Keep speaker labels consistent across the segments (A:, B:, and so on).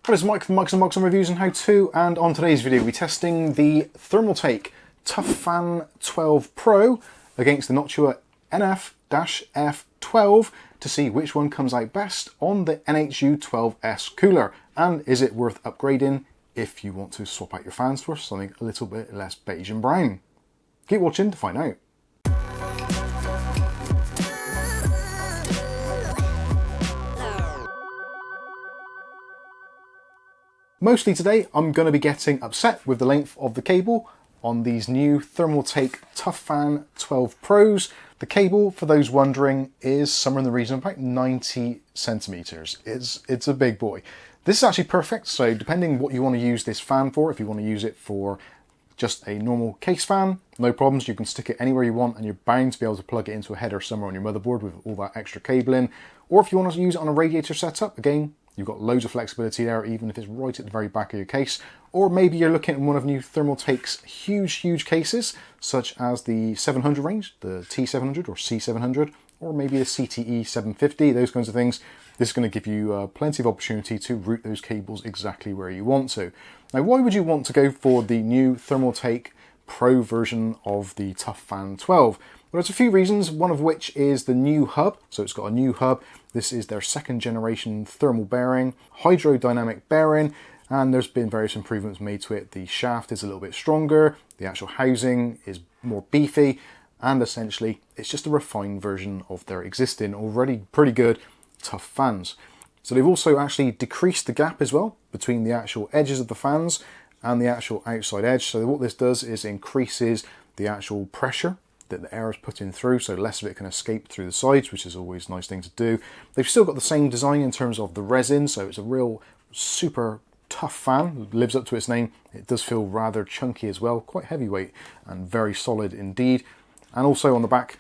A: Hello, it's Mike from Mike's Unboxing Reviews and How To, and on today's video we're testing the Thermaltake Toughfan 12 Pro against the Noctua NF-F12 to see which one comes out best on the NHU12S cooler, and is it worth upgrading if you want to swap out your fans for something a little bit less beige and brown. Keep watching to find out. Mostly today I'm going to be getting upset with the length of the cable on these new Thermaltake Toughfan 12 Pros. The cable, for those wondering, is somewhere in the region of about 90 centimeters. It's a big boy. This is actually perfect, so depending what you want to use this fan for, if you want to use it for just a normal case fan, no problems, you can stick it anywhere you want and you're bound to be able to plug it into a header somewhere on your motherboard with all that extra cabling. Or if you want to use it on a radiator setup, again, you've got loads of flexibility there, even if it's right at the very back of your case. Or maybe you're looking at one of new Thermaltake's huge cases, such as the 700 range, the T700 or C700, or maybe the CTE 750, those kinds of things. This is going to give you plenty of opportunity to route those cables exactly where you want to. Now, why would you want to go for the new Thermaltake Pro version of the Toughfan 12? Well, there's a few reasons, one of which is the new hub. So it's got a new hub. This is their second generation thermal bearing, hydrodynamic bearing, and there's been various improvements made to it. The shaft is a little bit stronger, the actual housing is more beefy, and essentially it's just a refined version of their existing, already pretty good tough fans. So they've also actually decreased the gap as well between the actual edges of the fans and the actual outside edge. So what this does is increases the actual pressure that the air is putting through, so less of it can escape through the sides, which is always a nice thing to do. They've still got the same design in terms of the resin, so it's a real super tough fan. It lives up to its name. It does feel rather chunky as well, quite heavyweight and very solid indeed. And also on the back,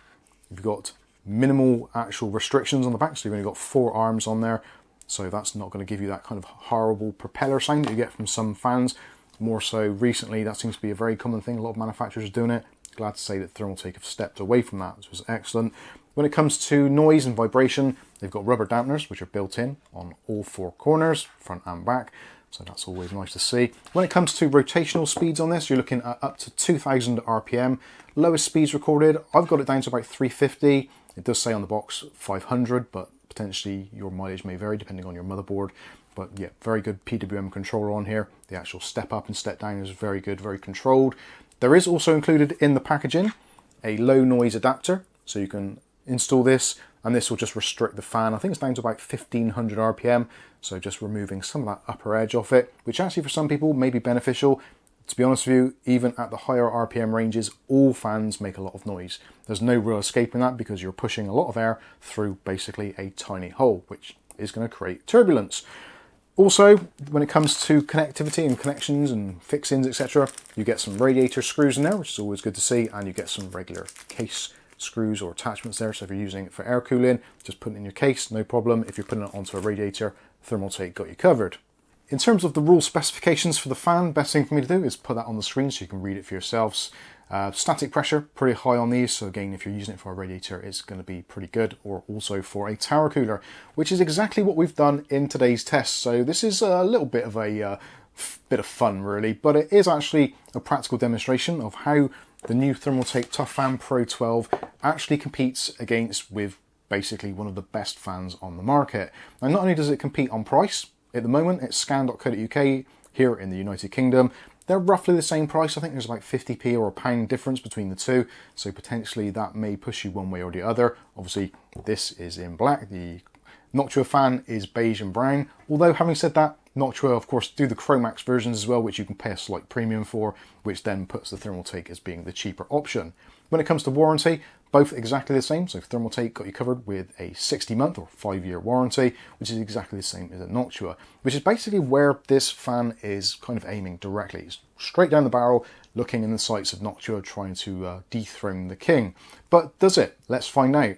A: you've got minimal actual restrictions on the back, so you've only got 4 arms on there, so that's not going to give you that kind of horrible propeller sound that you get from some fans. More so recently, that seems to be a very common thing. A lot of manufacturers are doing it. Glad to say that Thermaltake have stepped away from that, which was excellent. When it comes to noise and vibration, they've got rubber dampeners, which are built in on all 4 corners, front and back, so that's always nice to see. When it comes to rotational speeds on this, you're looking at up to 2000 RPM. Lowest speeds recorded, I've got it down to about 350. It does say on the box 500, but potentially your mileage may vary depending on your motherboard. But yeah, very good PWM controller on here. The actual step up and step down is very good, very controlled. There is also included in the packaging a low noise adapter, so you can install this and this will just restrict the fan. I think it's down to about 1500 RPM, so just removing some of that upper edge off it, which actually for some people may be beneficial. To be honest with you, even at the higher RPM ranges, all fans make a lot of noise. There's no real escaping that because you're pushing a lot of air through basically a tiny hole, which is going to create turbulence. Also, when it comes to connectivity and connections and fixings, etc., you get some radiator screws in there, which is always good to see, and you get some regular case screws or attachments there. So if you're using it for air cooling, just put it in your case, no problem. If you're putting it onto a radiator, Thermaltake got you covered. In terms of the rule specifications for the fan, best thing for me to do is put that on the screen so you can read it for yourselves. Static pressure, pretty high on these, so again, if you're using it for a radiator, it's going to be pretty good, or also for a tower cooler, which is exactly what we've done in today's test. So this is a little bit of a bit of fun, really, but it is actually a practical demonstration of how the new Thermaltake Toughfan Pro 12 actually competes with basically one of the best fans on the market. Now, not only does it compete on price, at the moment it's scan.co.uk here in the United Kingdom. They're roughly the same price. I think there's like 50p or £1 difference between the two, so potentially that may push you one way or the other. Obviously this is in black, the Noctua fan is beige and brown, although having said that, Noctua of course do the Chromax versions as well, which you can pay a slight premium for, which then puts the Thermaltake as being the cheaper option. When it comes to warranty, both exactly the same. So Thermaltake got you covered with a 60-month or 5-year warranty, which is exactly the same as a Noctua, which is basically where this fan is kind of aiming directly. It's straight down the barrel, looking in the sights of Noctua, trying to dethrone the king. But does it? Let's find out.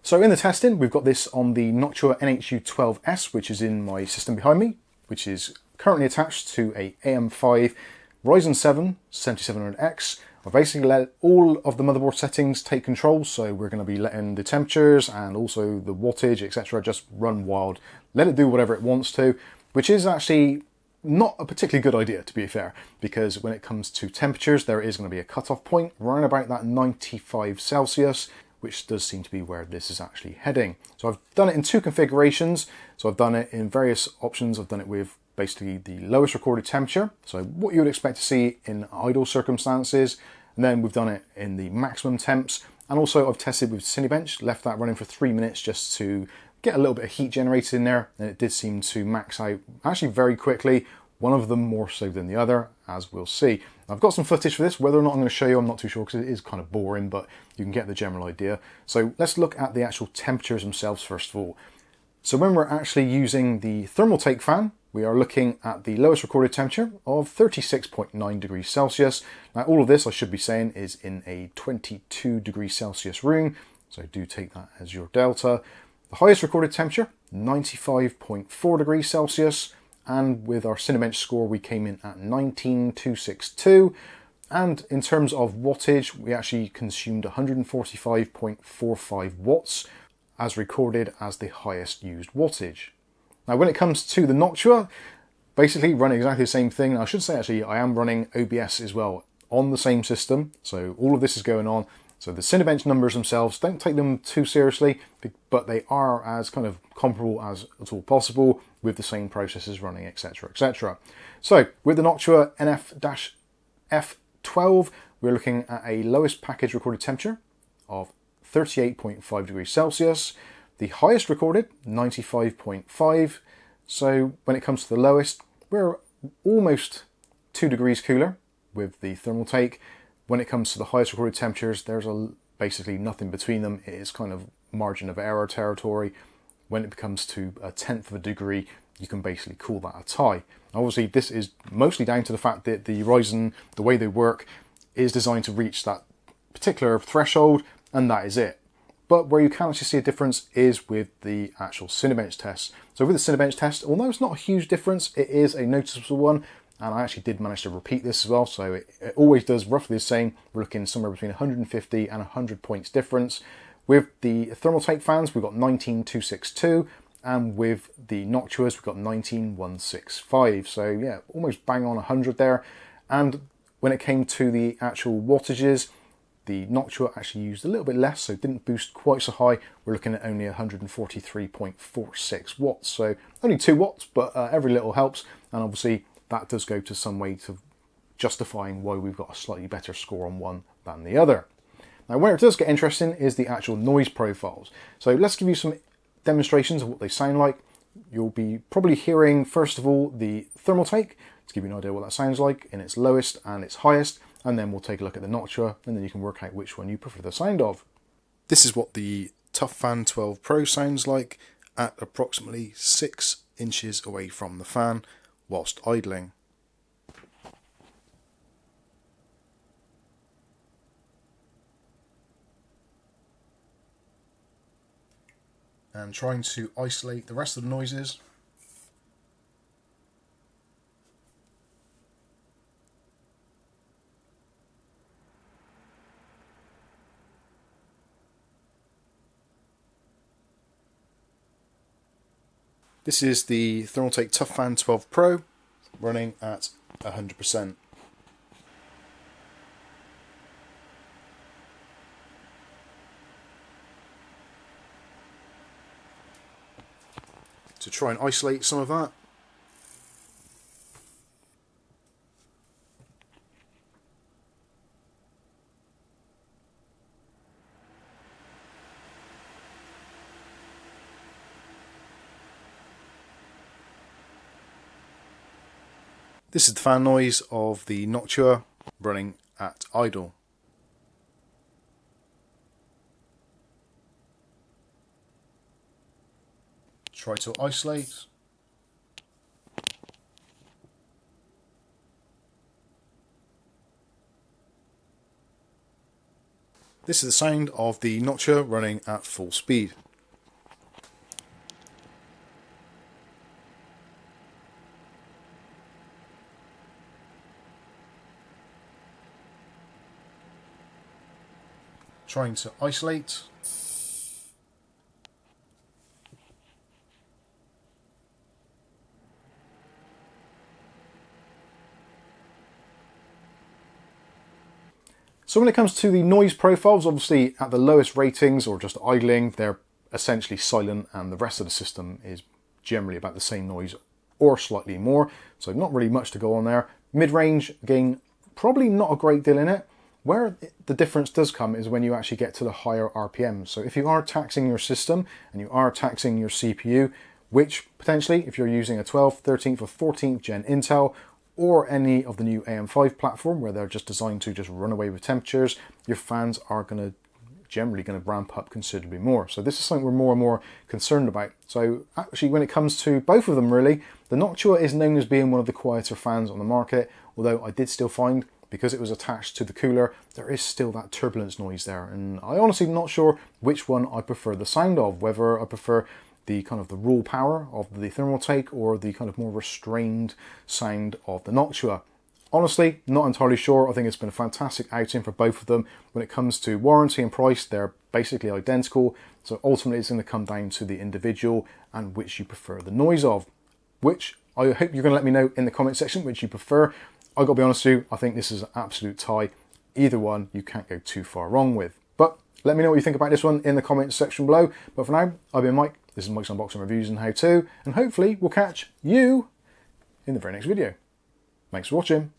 A: So in the testing, we've got this on the Noctua NHU12S, which is in my system behind me, which is currently attached to a AM5 Ryzen 7 7700X. I've basically let all of the motherboard settings take control, so we're going to be letting the temperatures and also the wattage, etc., just run wild. Let it do whatever it wants to. which is actually not a particularly good idea, to be fair, because when it comes to temperatures, there is going to be a cutoff point around about that 95 Celsius, which does seem to be where this is actually heading. So I've done it in two configurations. So I've done it in various options. I've done it with basically the lowest recorded temperature, so what you would expect to see in idle circumstances, and then we've done it in the maximum temps, and also I've tested with Cinebench, left that running for 3 minutes just to get a little bit of heat generated in there, and it did seem to max out actually very quickly, one of them more so than the other, as we'll see. I've got some footage for this. Whether or not I'm going to show you, I'm not too sure, because it is kind of boring, but you can get the general idea. So let's look at the actual temperatures themselves first of all. So when we're actually using the Thermaltake fan, we are looking at the lowest recorded temperature of 36.9 degrees Celsius. Now all of this, I should be saying, is in a 22 degrees Celsius room, so do take that as your delta. The highest recorded temperature, 95.4 degrees Celsius, and with our Cinebench score we came in at 19262, and in terms of wattage we actually consumed 145.45 watts as recorded as the highest used wattage. Now when it comes to the Noctua, basically running exactly the same thing. I should say actually I am running OBS as well on the same system, so all of this is going on. So the Cinebench numbers themselves, don't take them too seriously, but they are as kind of comparable as at all possible with the same processes running, etc, etc. So with the Noctua NF-F12, we're looking at a lowest package recorded temperature of 38.5 degrees Celsius. The highest recorded, 95.5. So when it comes to the lowest, we're almost 2 degrees cooler with the Thermaltake. When it comes to the highest recorded temperatures, there's basically nothing between them. It is kind of margin of error territory. When it becomes to 1/10 of a degree, you can basically call that a tie. Obviously, this is mostly down to the fact that the Ryzen, the way they work, is designed to reach that particular threshold, and that is it. But where you can actually see a difference is with the actual Cinebench test. So with the Cinebench test, although it's not a huge difference, it is a noticeable one. And I actually did manage to repeat this as well, so it always does roughly the same. We're looking somewhere between 150 and 100 points difference. With the Thermaltake fans, we've got 19262, and with the Noctuas, we've got 19165. So yeah, almost bang on 100 there. And when it came to the actual wattages, the Noctua actually used a little bit less, so it didn't boost quite so high. We're looking at only 143.46 watts, so only 2 watts, but every little helps, and obviously that does go to some way to justifying why we've got a slightly better score on one than the other. Now where it does get interesting is the actual noise profiles. So let's give you some demonstrations of what they sound like. You'll be probably hearing first of all the Thermaltake, to give you an idea what that sounds like in its lowest and its highest, and then we'll take a look at the Noctua, and then you can work out which one you prefer the sound of. This is what the Toughfan 12 Pro sounds like at approximately 6 inches away from the fan whilst idling. And trying to isolate the rest of the noises. This is the Thermaltake Toughfan 12 Pro running at 100%. To try and isolate some of that. This is the fan noise of the Noctua running at idle. Try to isolate. This is the sound of the Noctua running at full speed. Trying to isolate. So when it comes to the noise profiles, obviously at the lowest ratings or just idling, they're essentially silent and the rest of the system is generally about the same noise or slightly more. So not really much to go on there. Mid-range, again, probably not a great deal in it. Where the difference does come is when you actually get to the higher RPMs. So if you are taxing your system and you are taxing your CPU, which potentially if you're using a 12th, 13th or 14th gen Intel, or any of the new AM5 platform where they're just designed to just run away with temperatures, your fans are generally going to ramp up considerably more. So this is something we're more and more concerned about. So actually when it comes to both of them really, the Noctua is known as being one of the quieter fans on the market, although I did still find, because it was attached to the cooler, there is still that turbulence noise there. And I honestly am not sure which one I prefer the sound of, whether I prefer the kind of the raw power of the Thermaltake or the kind of more restrained sound of the Noctua. Honestly, not entirely sure. I think it's been a fantastic outing for both of them. When it comes to warranty and price, they're basically identical. So ultimately it's going to come down to the individual and which you prefer the noise of. Which I hope you're going to let me know in the comment section which you prefer. I got to be honest with you, I think this is an absolute tie. Either one you can't go too far wrong with. But let me know what you think about this one in the comments section below. But for now, I've been Mike. This is Mike's Unboxing Reviews and How To, and hopefully we'll catch you in the very next video. Thanks for watching.